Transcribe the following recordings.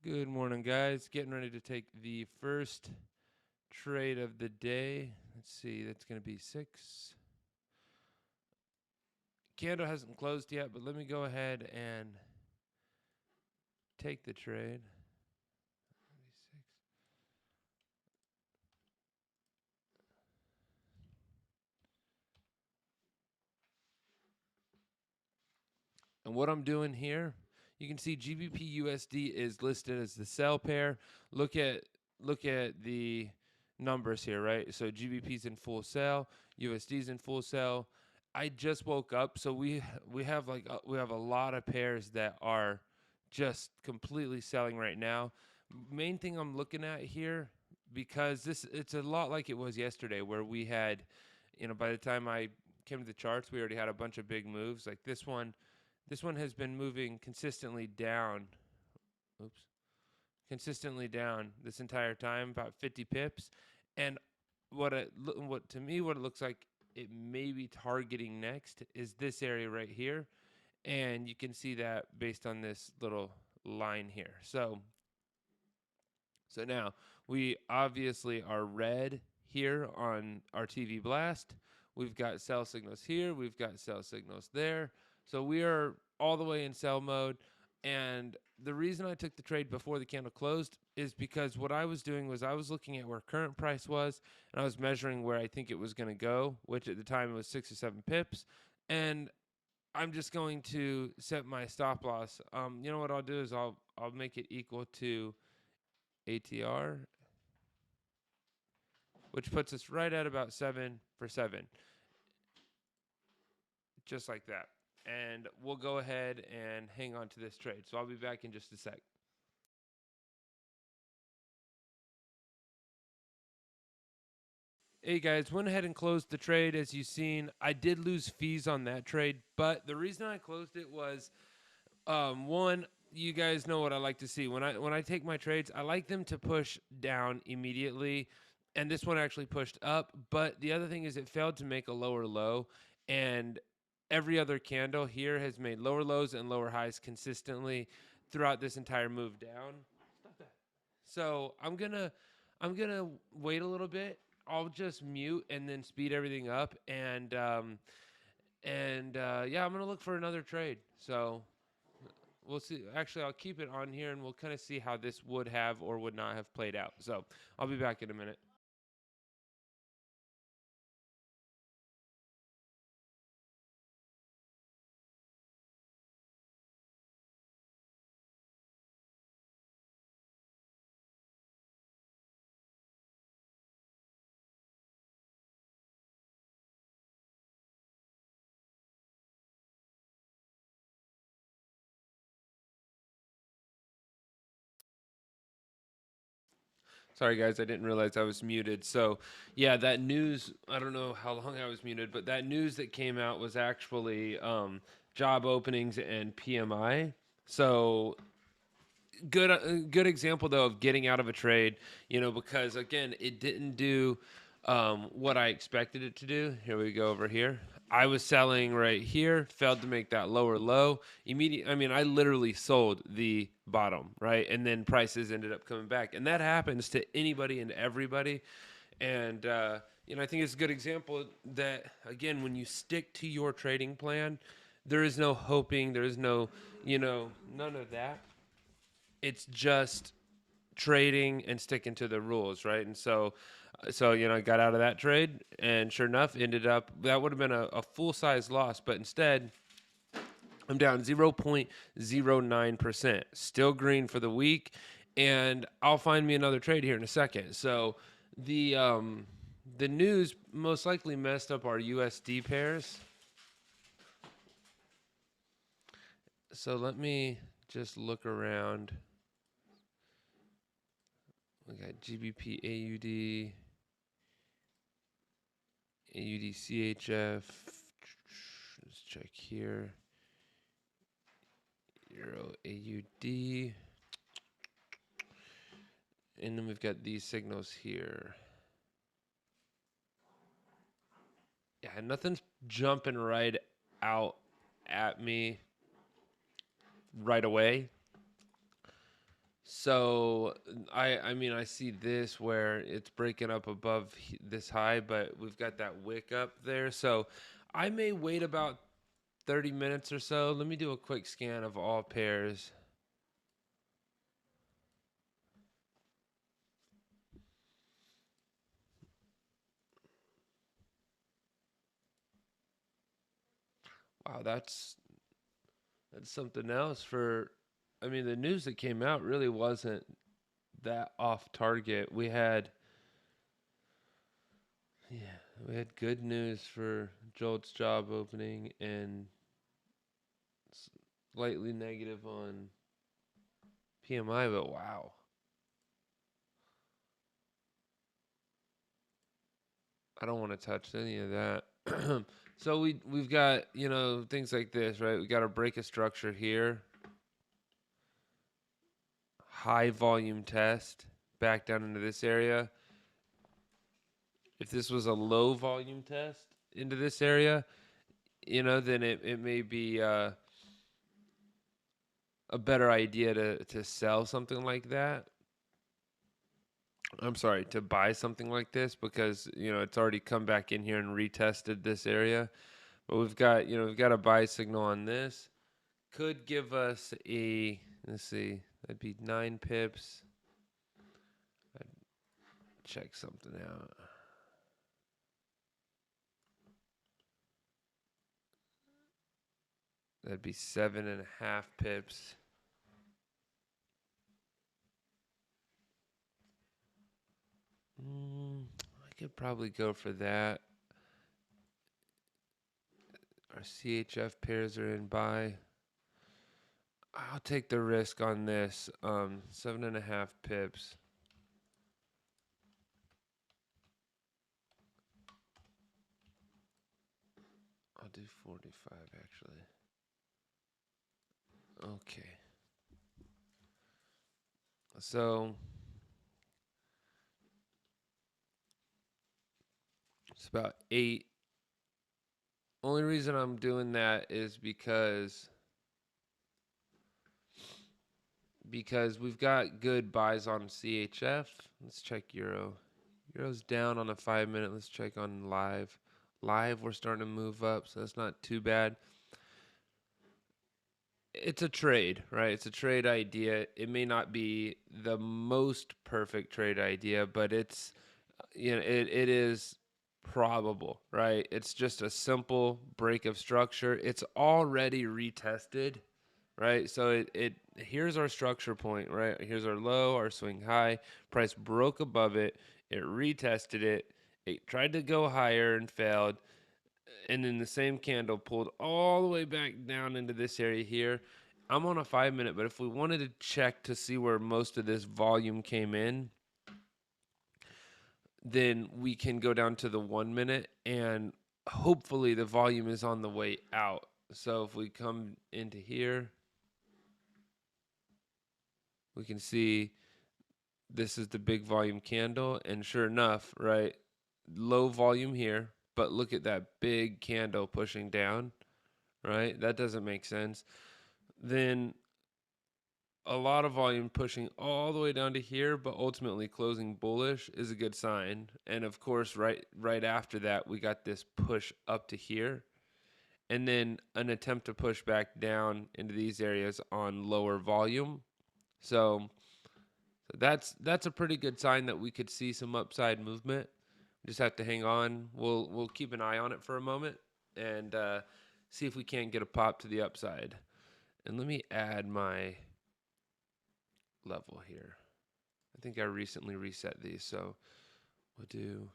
Good morning, guys. Getting ready to take the first trade of the day. Let's see, that's going to be 6. Candle hasn't closed yet, but let me go ahead and take the trade. And what I'm doing here, you can see GBPUSD is listed as the sell pair. Look at the numbers here, right? So GBP's in full sell, USD's in full sell. I just woke up, so we have a lot of pairs that are just completely selling right now. Main thing I'm looking at here, because it's a lot like it was yesterday, where we had, by the time I came to the charts, we already had a bunch of big moves. Like this one has been moving consistently down. Oops. Consistently down this entire time, about 50 pips. And what to me what it looks like it may be targeting next is this area right here. And you can see that based on this little line here. So now we obviously are red here on our TVblast. We've got sell signals here. We've got sell signals there. So we are all the way in sell mode. And the reason I took the trade before the candle closed is because what I was doing was I was looking at where current price was, and I was measuring where I think it was going to go, which at the time was 6 or 7 pips. And I'm just going to set my stop loss. You know what I'll do is I'll make it equal to ATR, which puts us right at about 7 for 7, just like that. And we'll go ahead and hang on to this trade. So I'll be back in just a sec. Hey guys, went ahead and closed the trade. As you've seen, I did lose fees on that trade, but the reason I closed it was, one, you guys know what I like to see. When I take my trades, I like them to push down immediately, and this one actually pushed up. But the other thing is it failed to make a lower low, and every other candle here has made lower lows and lower highs consistently throughout this entire move down. Stop that. So I'm gonna wait a little bit. I'll just mute and then speed everything up, and yeah, I'm gonna look for another trade. So we'll see. Actually, I'll keep it on here, and we'll kind of see how this would have or would not have played out. So I'll be back in a minute. Sorry, guys, I didn't realize I was muted. So, yeah, that news, I don't know how long I was muted, but that news that came out was actually job openings and PMI. So, good example, though, of getting out of a trade, because, again, it didn't do what I expected it to do. Here we go over here. I was selling right here, failed to make that lower low. I literally sold the bottom, right? And then prices ended up coming back. And that happens to anybody and everybody. And, I think it's a good example that, again, when you stick to your trading plan, there is no hoping, there is no, none of that. It's just trading and sticking to the rules, right? And so I got out of that trade, and sure enough, ended up that would have been a full size loss, but instead I'm down 0.09%, still green for the week, and I'll find me another trade here in a second. So the news most likely messed up our USD pairs. So let me just look around. We got GBP AUD, AUD CHF. Let's check here. Euro AUD. And then we've got these signals here. Yeah, nothing's jumping right out at me right away. So I mean I see this where it's breaking up above this high, but we've got that wick up there. So I may wait about 30 minutes or so. Let me do a quick scan of all pairs. Wow, that's something else for, I mean, the news that came out really wasn't that off target. Yeah, we had good news for Jolt's job opening and slightly negative on PMI, but wow. I don't want to touch any of that. So we've got, you know, things like this, right? We got to break a structure here. High volume test back down into this area. If this was a low volume test into this area, you know, then it may be a better idea to sell something like that. I'm sorry, to buy something like this because, you know, it's already come back in here and retested this area. But we've got, you know, we've got a buy signal on this. Could give us a, let's see, that'd be 9 pips. I'd check something out. That'd be 7.5 pips. I could probably go for that. Our CHF pairs are in buy. I'll take the risk on this. 7.5 pips. I'll do 45 actually. Okay. So it's about 8. Only reason I'm doing that is because we've got good buys on CHF. Let's check Euro. Euro's down on the 5 minute. Let's check on live. Live, we're starting to move up, so that's not too bad. It's a trade, right? It's a trade idea. It may not be the most perfect trade idea, but it's, you know, it is probable, right? It's just a simple break of structure. It's already retested, right? So it here's our structure point, right? Here's our low, our swing high. Price broke above it. It retested it. It tried to go higher and failed. And then the same candle pulled all the way back down into this area here. I'm on a 5 minute, but if we wanted to check to see where most of this volume came in, then we can go down to the 1 minute and hopefully the volume is on the way out. So if we come into here, we can see this is the big volume candle, and sure enough, right, low volume here, but look at that big candle pushing down, right? That doesn't make sense. Then a lot of volume pushing all the way down to here, but ultimately closing bullish is a good sign. And of course, right after that, we got this push up to here, and then an attempt to push back down into these areas on lower volume. So that's a pretty good sign that we could see some upside movement. We just have to hang on. We'll keep an eye on it for a moment and see if we can't get a pop to the upside. And let me add my level here. I think I recently reset these, so we'll do.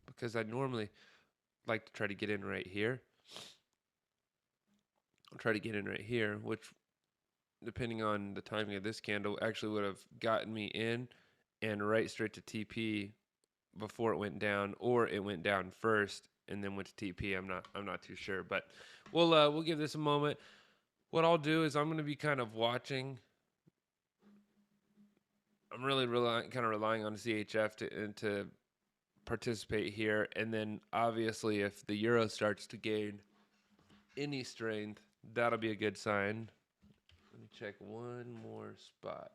Because I normally like to try to get in right here. I'll try to get in right here, which, depending on the timing of this candle, actually would have gotten me in and right straight to TP before it went down, or it went down first and then went to TP. I'm not too sure, but we'll give this a moment. What I'll do is I'm going to be kind of watching. I'm really relying on CHF to participate here, and then obviously if the euro starts to gain any strength, that'll be a good sign. Let me check one more spot.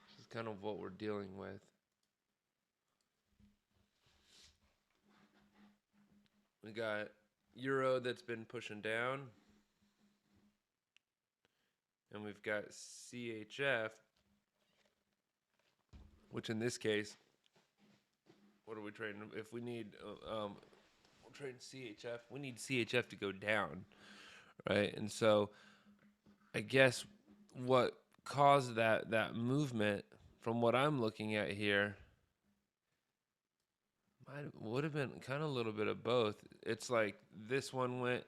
This is kind of what we're dealing with. We got euro that's been pushing down, and we've got CHF, which in this case, what are we trading? If we need, we're trading CHF. We need CHF to go down, right? And so, I guess what caused that movement, from what I'm looking at here, would have been kind of a little bit of both. It's like this one went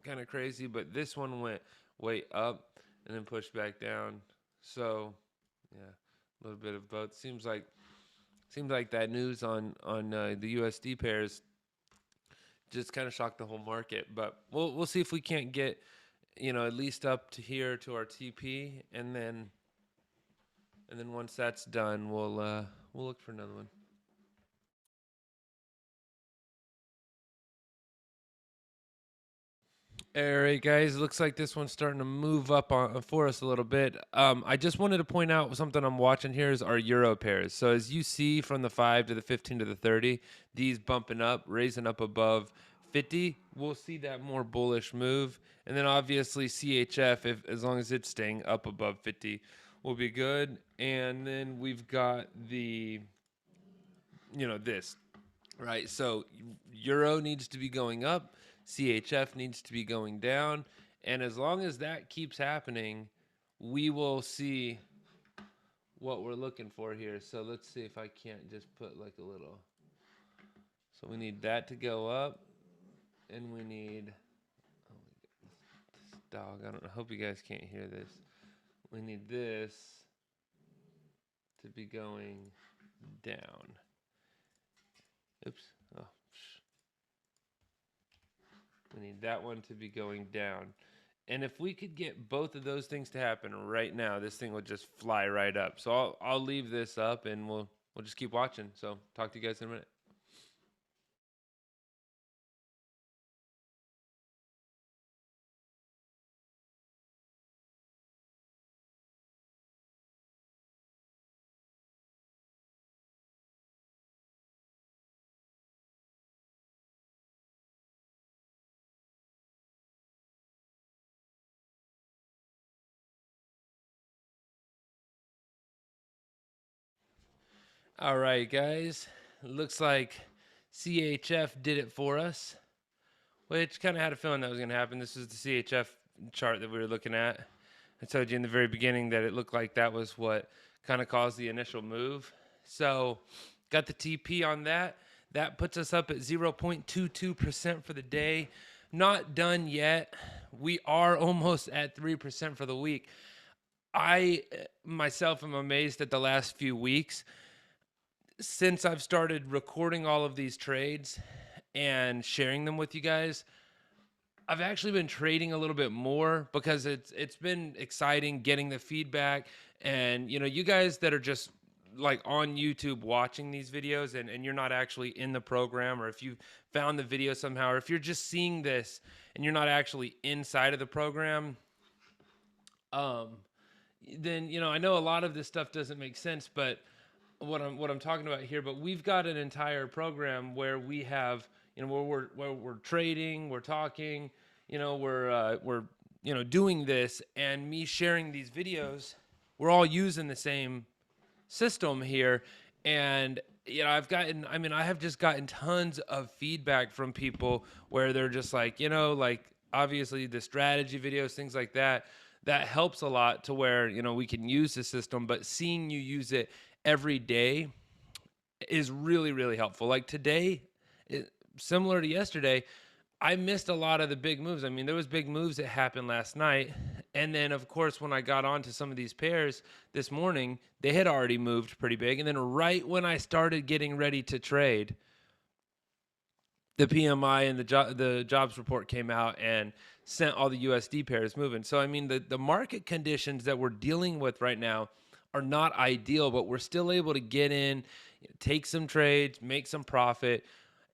kind of crazy, but this one went way up and then pushed back down. So, yeah, a little bit of both. Seems like that news on the USD pairs just kind of shocked the whole market. But we'll see if we can't get, at least up to here to our TP, and then once that's done, we'll look for another one. All right, guys. Looks like this one's starting to move up for us a little bit. I just wanted to point out something I'm watching here is our euro pairs. So as you see from the 5 to the 15 to the 30, these bumping up, raising up above 50, we'll see that more bullish move. And then obviously CHF, as long as it's staying up above 50, will be good. And then we've got the, this. Right, so euro needs to be going up, CHF needs to be going down, and as long as that keeps happening, we will see what we're looking for here. So let's see if I can't just put like a little. So we need that to go up, and we need. Oh my goodness, this dog! I hope you guys can't hear this. We need this to be going down. Oops. Oh. We need that one to be going down. And if we could get both of those things to happen right now, this thing would just fly right up. So I'll leave this up, and we'll just keep watching. So talk to you guys in a minute. All right, guys. Looks like CHF did it for us, which kind of had a feeling that was going to happen. This is the CHF chart that we were looking at. I told you in the very beginning that it looked like that was what kind of caused the initial move. So got the TP on that. That puts us up at 0.22% for the day. Not done yet. We are almost at 3% for the week. I myself am amazed at the last few weeks. Since I've started recording all of these trades and sharing them with you guys, I've actually been trading a little bit more because it's been exciting getting the feedback. And you guys that are just like on YouTube watching these videos, and you're not actually in the program, or if you found the video somehow, or if you're just seeing this and you're not actually inside of the program, then I know a lot of this stuff doesn't make sense, but what I'm talking about here. But we've got an entire program where we have, where we're trading, we're talking, we're doing this, and me sharing these videos. We're all using the same system here, and I have just gotten tons of feedback from people where they're just like, like obviously the strategy videos, things like that helps a lot to where we can use the system, but seeing you use it every day is really, really helpful. Like today, similar to yesterday, I missed a lot of the big moves. I mean, there was big moves that happened last night. And then, of course, when I got onto some of these pairs this morning, they had already moved pretty big. And then right when I started getting ready to trade, the PMI and the jobs report came out and sent all the USD pairs moving. So I mean, the market conditions that we're dealing with right now are not ideal, but we're still able to get in, take some trades, make some profit,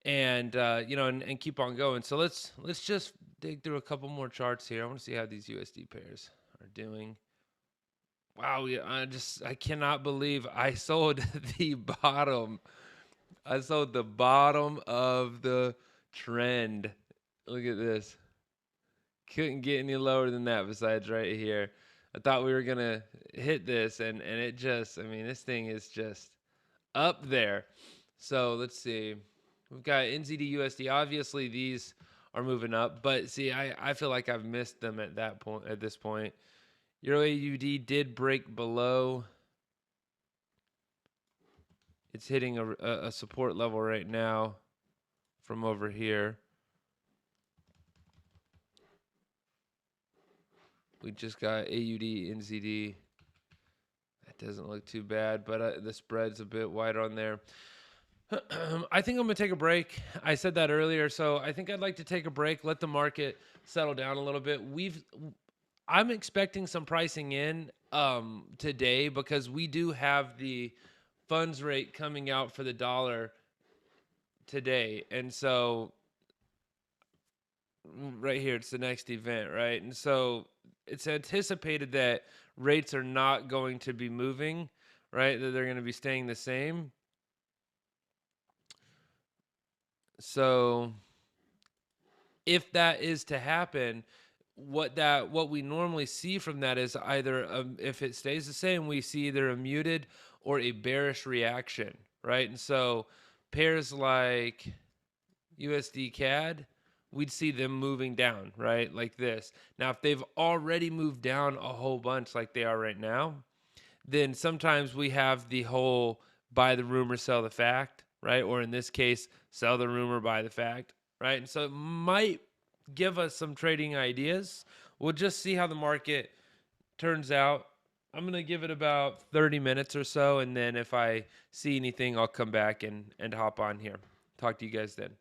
and and keep on going. So let's just dig through a couple more charts here. I want to see how these USD pairs are doing. Wow, yeah, I cannot believe I sold the bottom. I sold the bottom of the trend. Look at this. Couldn't get any lower than that besides right here. I thought we were going to hit this, and it just, I mean, this thing is just up there. So let's see. We've got NZD USD. Obviously, these are moving up, but see, I feel like I've missed them at that point. At this point, Euro AUD did break below. It's hitting a support level right now from over here. We just got AUD, NZD. That doesn't look too bad, but the spread's a bit wider on there. I think I'm going to take a break. I said that earlier, so I think I'd like to take a break, let the market settle down a little bit. I'm expecting some pricing in today because we do have the funds rate coming out for the dollar today. And so right here, it's the next event, right? And so it's anticipated that rates are not going to be moving, right? That they're going to be staying the same. So if that is to happen, what we normally see from that is either if it stays the same, we see either a muted or a bearish reaction, right? And so pairs like USD CAD, we'd see them moving down, right? Like this. Now, if they've already moved down a whole bunch like they are right now, then sometimes we have the whole buy the rumor, sell the fact, right? Or in this case, sell the rumor, buy the fact, right? And so it might give us some trading ideas. We'll just see how the market turns out. I'm going to give it about 30 minutes or so. And then if I see anything, I'll come back and hop on here. Talk to you guys then.